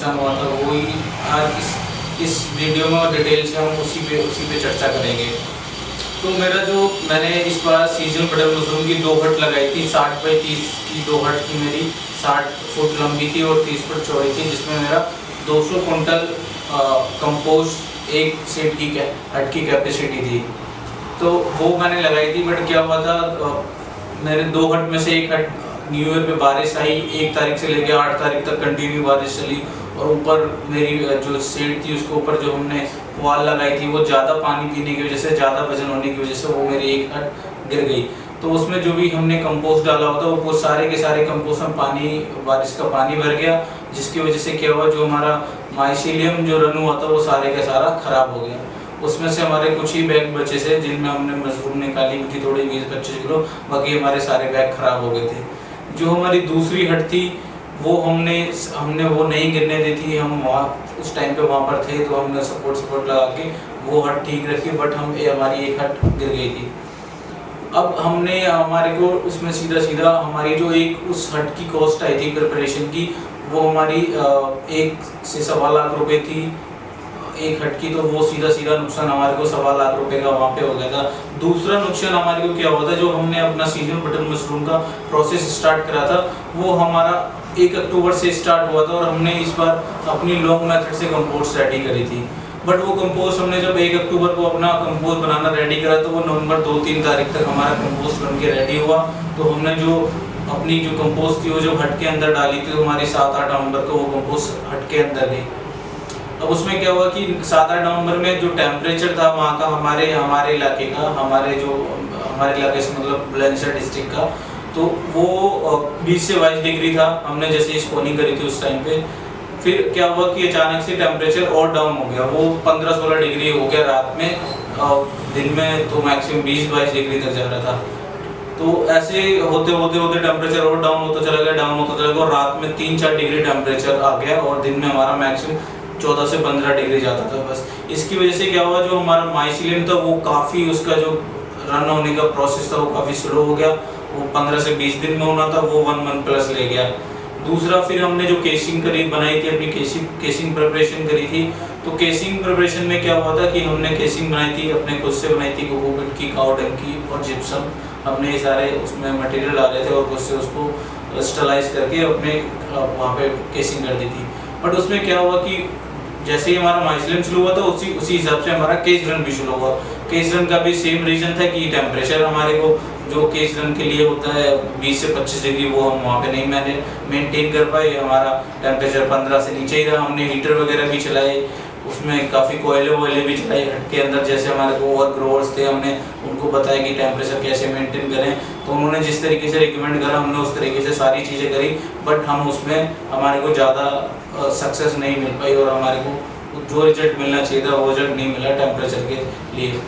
नुकसान हुआ था वही आज इस वीडियो में डिटेल से हम उसी पे चर्चा करेंगे। तो मेरा जो मैंने इस बार सीजनल बटन मशरूम की 2 हट लगाई थी, 60 बाई 30 की 2 हट थी मेरी, 60 फुट लंबी थी और 30 फुट चौड़ी थी, जिसमें मेरा 200 कुंटल कंपोस्ट एक सेट की हट की कैपेसिटी थी। तो वो मैंने लगाई थी, बट क्या हुआ था मेरे 2 हट में से एक हट न्यू ईयर पे बारिश आई, 1 तारीख से लेकर 8 तारीख तक कंटिन्यू बारिश चली और ऊपर मेरी जो सेट थी उसके ऊपर जो हमने वाल लगाई थी वो ज़्यादा पानी पीने की वजह से, ज़्यादा वजन होने की वजह से वो मेरी एक हट गिर गई। तो उसमें जो भी हमने कंपोस्ट डाला होता वो सारे के सारे कंपोस्ट में पानी, बारिश का पानी भर गया, जिसकी वजह से क्या हुआ, जो हमारा माइसीलियम जो रन हुआ था वो सारे का सारा खराब हो गया। उसमें से हमारे कुछ ही बैग बचे थे जिनमें हमने मशरूम निकाली हुई थी थोड़ी 20-25 किलो, बाकी हमारे सारे बैग खराब हो गए थे। जो हमारी दूसरी हट थी वो हमने वो नहीं गिरने दी थी, हम वहाँ उस टाइम पे वहाँ पर थे तो हमने सपोर्ट लगा के वो हट ठीक रखी, बट हमारी एक हट गिर गई थी। अब हमने हमारे को उसमें सीधा हमारी जो एक उस हट की कॉस्ट आई थी प्रिपरेशन की, वो हमारी 1 से 1.25 लाख रुपए थी एक हट की। तो वो सीधा नुकसान हमारे को 1.25 लाख रुपए का वहाँ पे हो गया था। दूसरा नुकसान हमारे को क्या हुआ था, जो हमने अपना सीजनल बटन मशरूम का प्रोसेस स्टार्ट करा था वो हमारा 1 अक्टूबर से स्टार्ट हुआ था और हमने इस बार अपनी लॉन्ग मेथड से कंपोस्ट रेडी करी थी। बट वो कंपोस्ट हमने जब 1 अक्टूबर को अपना कंपोस्ट बनाना रेडी करा तो वो नवंबर 2-3 तारीख तक हमारा कंपोस्ट बन के रेडी हुआ। तो हमने जो अपनी जो कंपोस्ट थी वो जो हट के अंदर डाली थी, तो हमारी 7-8 नवंबर को वो कंपोस्ट हट के अंदर गई। अब उसमें क्या हुआ कि 7-8 नवंबर में जो टेम्परेचर था वहाँ का हमारे इलाके का, हमारे इलाके से मतलब बुलंदशहर डिस्ट्रिक्ट का, तो वो 20 से 22 डिग्री था। हमने जैसे स्पोनिंग करी थी उस टाइम पे, फिर क्या हुआ कि अचानक से टेम्परेचर और डाउन हो गया, वो 15-16 डिग्री हो गया रात में, दिन में तो मैक्सिमम 20-22 डिग्री तक जा रहा था। तो ऐसे होते टेम्परेचर और डाउन होता चला गया और रात में 3-4 डिग्री टेम्परेचर आ गया और दिन में हमारा मैक्सिमम 14 से 15 डिग्री जाता था बस। इसकी वजह से क्या हुआ, जो हमारा माइसीलियम था वो काफ़ी, उसका जो रन होने का प्रोसेस था वो काफ़ी स्लो हो गया। वो 15 से 20 दिन में होना था, वो 1 मंथ प्लस ले गया। दूसरा, फिर हमने जो केसिंग बनाई थी, अपनी केसिंग प्रिपरेशन करी थी। तो केसिंग प्रिपरेशन में क्या हुआ था कि हमने केसिंग बनाई थी, अपने खुद से बनाई थी, कोकोपीट की, काऊ डंग की और जिप्सम। हमने ये सारे उसमें मटेरियल आ रहे थे और खुद से उसको स्टरलाइज करके अपने वहाँ पे केसिंग कर दी थी। बट उसमें क्या हुआ कि जैसे ही हमारा माइसीलियम शुरू हुआ था उसी हिसाब से हमारा केस रन भी शुरू हुआ। केस रन का भी सेम रीजन था कि टेम्परेचर हमारे को जो केस रन के लिए होता है 20 से 25 डिग्री, वो हम वहाँ पे नहीं मेंटेन कर पाए। हमारा टेम्परेचर 15 से नीचे ही रहा। हमने हीटर वगैरह भी चलाए, उसमें काफ़ी कोयले भी चलाए हट के अंदर। जैसे हमारे को और ग्रोवर्स थे, हमने उनको बताया कि टेम्परेचर कैसे मेंटेन करें, तो उन्होंने जिस तरीके से रिकमेंड करा हमने उस तरीके से सारी चीज़ें करी। बट हम उसमें हमारे को ज़्यादा सक्सेस नहीं मिल पाई और हमारे को जो रिजल्ट मिलना चाहिए था वो रिजल्ट नहीं मिला टेम्परेचर के लिए।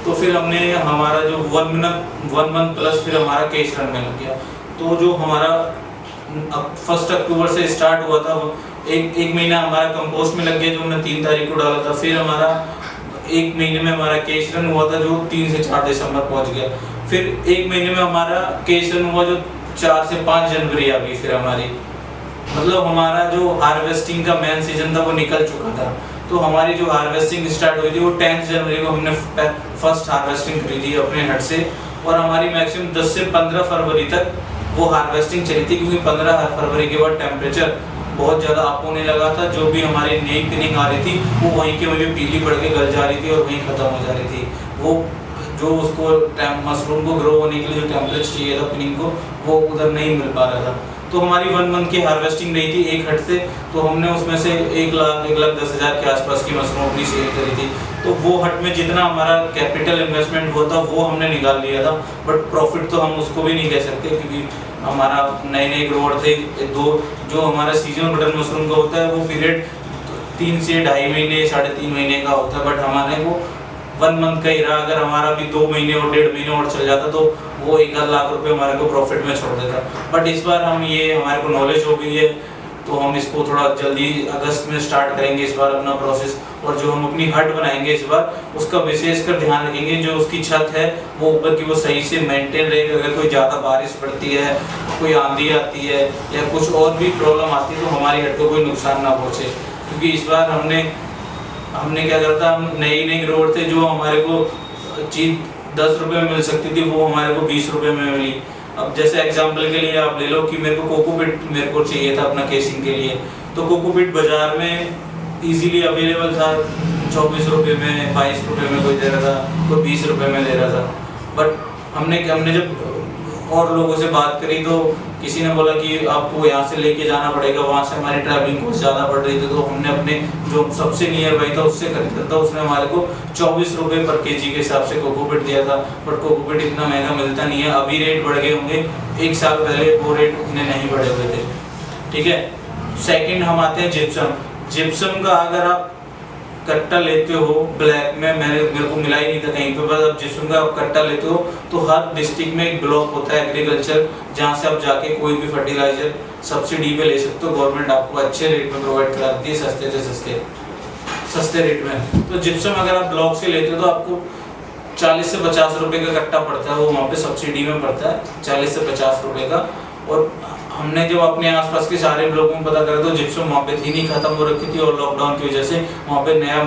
तो फिर हमने हमारा जो 1 मंथ प्लस फिर हमारा केस रन में लग गया। तो जो हमारा 1 अक्टूबर से स्टार्ट हुआ था, एक महीना हमारा कंपोस्ट में लग गया जो हमने 3 तारीख को डाला था। फिर हमारा 1 महीने में हमारा केस रन हुआ था जो 3 से 4 दिसंबर पहुंच गया। फिर 1 महीने में हमारा केस रन हुआ जो 4 से 5 जनवरी आ गई। फिर हमारी मतलब हमारा जो हार्वेस्टिंग का मेन सीजन था वो निकल चुका था। तो हमारी जो हार्वेस्टिंग स्टार्ट हुई थी वो 10 जनवरी को हमने फर्स्ट हार्वेस्टिंग करी थी अपने हट से, और हमारी मैक्सिमम 10 से 15 फरवरी तक वो हार्वेस्टिंग चली थी, क्योंकि 15 फरवरी के बाद टेम्परेचर बहुत ज़्यादा अप होने लगा था। जो भी हमारी नई पिनिंग आ रही थी वो वहीं के वहीं पीली पड़ के गल जा रही थी और वहीं ख़त्म हो जा रही थी। वो जो उसको मशरूम को ग्रो होने के लिए जो टेम्परेचर चाहिए था पिनिंग को, वो उधर नहीं मिल पा रहा था। तो हमारी 1 मंथ की हार्वेस्टिंग रही थी एक हट से, तो हमने उसमें से 1,10,000 के आसपास की मशरूम अपनी सेल करी थी। तो वो हट में जितना हमारा कैपिटल इन्वेस्टमेंट हुआ था वो हमने निकाल लिया था, बट प्रॉफिट तो हम उसको भी नहीं कह सकते, क्योंकि हमारा नए ग्रोवर थे। जो हमारा सीजनल बटन मशरूम का होता है वो पीरियड 3 से 2.5 महीने 3.5 महीने का होता है, बट हमारे वो 1 मंथ का ही रहा। अगर हमारा भी 2 महीने और 1.5 महीने और चल जाता तो वो 1 लाख रुपए हमारे को प्रॉफिट में छोड़ देता। बट इस बार हमारे को नॉलेज हो गई है, तो हम इसको थोड़ा जल्दी अगस्त में स्टार्ट करेंगे इस बार अपना प्रोसेस। और जो हम अपनी हट बनाएंगे इस बार, उसका विशेष कर ध्यान रखेंगे जो उसकी छत है वो ऊपर की वो सही से मेंटेन रहेगी। अगर कोई ज़्यादा बारिश पड़ती है कोई आंधी आती है या कुछ और भी प्रॉब्लम आती है तो हमारी हट को कोई नुकसान ना पहुँचे। क्योंकि इस बार हमने क्या करा था, हम नई ग्रोवर थे जो हमारे को चीज़ 10 रुपये में मिल सकती थी, वो हमारे को 20 रुपये में मिली। अब जैसे एग्जांपल के लिए आप ले लो कि मेरे को कोकोपीट मेरे को चाहिए था अपना केसिंग के लिए, तो कोकोपीट बाज़ार में इजीली अवेलेबल था 24 रुपये में, 22 रुपये में कोई दे रहा था, कोई 20 रुपये में दे रहा था। बट हमने जब और लोगों से बात करी तो किसी ने बोला कि आपको यहाँ से लेके जाना पड़ेगा, वहाँ से हमारी ट्रैवलिंग कॉस्ट ज़्यादा पड़ रही थी, तो हमने अपने जो सबसे नियर बाई था उससे खरीदा था। उसने हमारे को 24 रुपये पर केजी के हिसाब से कोकोपीट दिया था। बट कोकोपीट इतना महंगा मिलता नहीं है, अभी रेट बढ़ गए होंगे, 1 साल पहले वो रेट उतने नहीं बढ़े हुए थे। ठीक है, सेकेंड हम आते हैं जिप्सम। जिप्सम का अगर आप कट्टा लेते हो ब्लैक में, मेरे को मिला ही नहीं था कहीं पे, बस अब जिप्सम का आप कट्टा लेते हो तो हर डिस्ट्रिक्ट में एक ब्लॉक होता है एग्रीकल्चर, जहाँ से आप जाके कोई भी फर्टिलाइजर सब्सिडी पे ले सकते हो। गवर्नमेंट आपको अच्छे रेट में प्रोवाइड कराती है, सस्ते से सस्ते रेट में। तो जिप्सम अगर आप ब्लॉक से लेते हो तो आपको 40 से 50 रुपये का कट्टा पड़ता है, वो वहाँ पे सब्सिडी में पड़ता है 40 से 50 रुपये का। और हमने जब अपने आसपास के सारे लोगों में पता करा तो जिप्सम वहाँ पे थी नहीं, खत्म हो रखी थी, और लॉकडाउन की वजह से वहाँ पे नया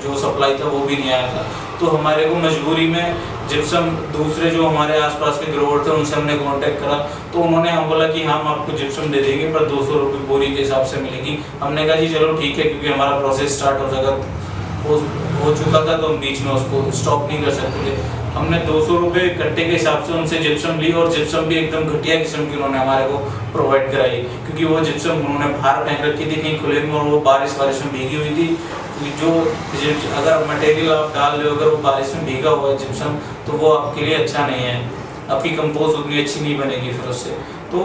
जो सप्लाई था वो भी नहीं आया था। तो हमारे को मजबूरी में जिप्सम दूसरे जो हमारे आसपास के ग्रोवर थे उनसे हमने कांटेक्ट करा, तो उन्होंने हम बोला कि हम आपको जिप्सम दे देंगे पर 200 रुपये बोरी के हिसाब से मिलेगी। हमने कहा जी चलो ठीक है, क्योंकि हमारा प्रोसेस स्टार्ट हो चुका था तो हम बीच में उसको स्टॉप नहीं कर सकते थे। हमने 200 रुपये कट्टे के हिसाब से उनसे जिप्सम ली, और जिप्सम भी एकदम घटिया किस्म की उन्होंने हमारे को प्रोवाइड कराई, क्योंकि वो जिप्सम उन्होंने बाहर फेंक रखी थी कहीं खुले में, और वो बारिश में भीगी हुई थी। जो अगर मटेरियल आप डाल रहे हो अगर वो बारिश में भीगा हुआ है जिप्सम, तो वो आपके लिए अच्छा नहीं है, आपकी कंपोज उतनी अच्छी नहीं बनेगी फिर उससे। तो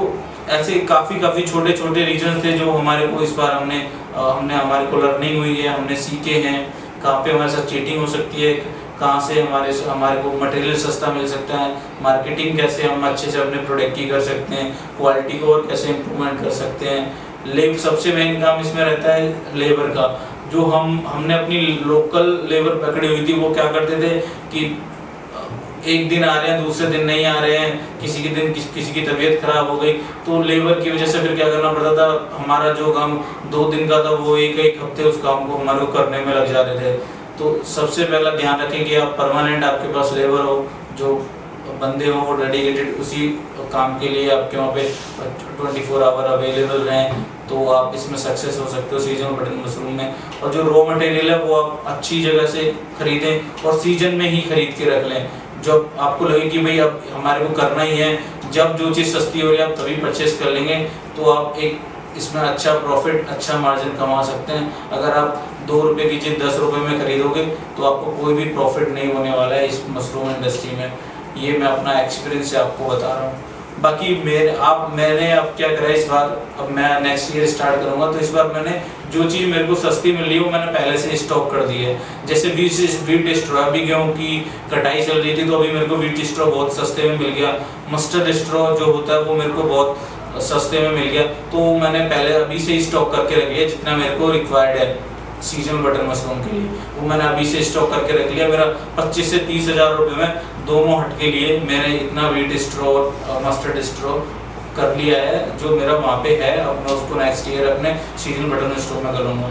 ऐसे काफ़ी छोटे रीजन थे जो हमारे को इस बार हमने हमारे को लर्निंग हुई है, हमने सीखे हैं कहाँ पे हमारे साथ चीटिंग हो सकती है, कहाँ से हमारे को मटेरियल सस्ता मिल सकता है, मार्केटिंग कैसे हम अच्छे से अपने प्रोडक्ट की कर सकते हैं, क्वालिटी को और कैसे इम्प्रूवमेंट कर सकते हैं। सबसे मेन काम इसमें रहता है लेबर का। जो हमने अपनी लोकल लेबर पकड़ी हुई थी, वो क्या करते थे कि एक दिन आ रहे हैं, दूसरे दिन नहीं आ रहे हैं, किसी के दिन किसी की तबीयत खराब हो गई, तो लेबर की वजह से फिर क्या करना पड़ता था, हमारा जो काम 2 दिन का था वो एक हफ्ते उस काम को हमारे को करने में लग जा रहे थे। तो सबसे पहला ध्यान रखें कि आप परमानेंट आपके पास लेबर हो, जो बंदे हो वो डेडिकेटेड उसी काम के लिए आपके वहाँ पे 24 आवर अवेलेबल रहें, तो आप इसमें सक्सेस हो सकते हो सीजनल बटन मशरूम में। और जो रॉ मटेरियल है वो आप अच्छी जगह से खरीदें और सीजन में ही खरीद के रख लें। जब आपको लगे कि भाई अब हमारे को करना ही है, जब जो चीज़ सस्ती हो रही है आप तभी परचेस कर लेंगे, तो आप एक इसमें अच्छा प्रॉफिट, अच्छा मार्जिन कमा सकते हैं। अगर आप 2 रुपये की चीज़ 10 रुपये में खरीदोगे तो आपको कोई भी प्रॉफिट नहीं होने वाला है इस मशरूम इंडस्ट्री में। ये मैं अपना एक्सपीरियंस से आपको बता रहा हूँ। बाकी मैंने अब क्या करा इस बार, अब मैं नेक्स्ट ईयर स्टार्ट करूँगा, तो इस बार मैंने जो चीज़ मेरे को सस्ती मिल रही है वो मैंने पहले से स्टॉक कर दी है। जैसे वीट स्ट्रॉ, अभी गेहूँ की कटाई चल रही थी तो अभी मेरे को वीट स्ट्रॉ बहुत सस्ते में मिल गया। मस्टर्ड स्ट्रॉ जो होता है वो मेरे को बहुत सस्ते में मिल गया, तो मैंने पहले अभी से ही स्टॉक करके रख लिया जितना मेरे को रिक्वायर्ड है सीजनल बटन मशरूम के लिए, वो मैंने अभी से स्टॉक करके रख लिया। मेरा 25 से 30 हज़ार रुपये में दोनों हट के लिए मैंने इतना वीट स्ट्रॉ और मस्टर्ड स्ट्रॉ कर लिया है जो मेरा वहाँ पे है। अब मैं उसको नेक्स्ट ईयर अपने सीजनल बटन स्ट्रॉ में करूँगा।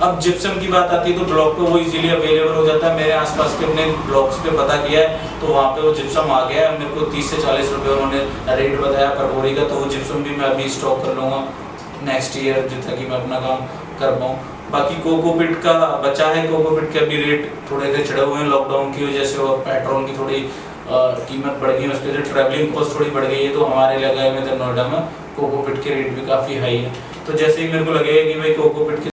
अब जिप्सम की बात आती है तो ब्लॉक पे वो इजीली अवेलेबल हो जाता है। मेरे आसपास के अपने ब्लॉक्स पे पता किया है तो वहाँ पे वो जिप्सम आ गया है। मेरे को 30 से 40 रुपये उन्होंने रेट बताया पर बोरी का, तो वो जिप्सम भी मैं अभी स्टॉक कर लूँगा नेक्स्ट ईयर जितना कि मैं अपना काम कर पाऊँ। बाकी कोकोपीट का बचा है, कोकोपीट के अभी रेट थोड़े से चढ़े हुए हैं लॉकडाउन की वजह से, और पेट्रोल की थोड़ी कीमत बढ़ गई है, उसके वजह ट्रैवलिंग कॉस्ट थोड़ी बढ़ गई है। तो हमारे लगाए में तो नोएडा में कोकोपीट के रेट भी काफ़ी हाई है। तो जैसे ही मेरे को लगेगा कि भाई कोकोपीट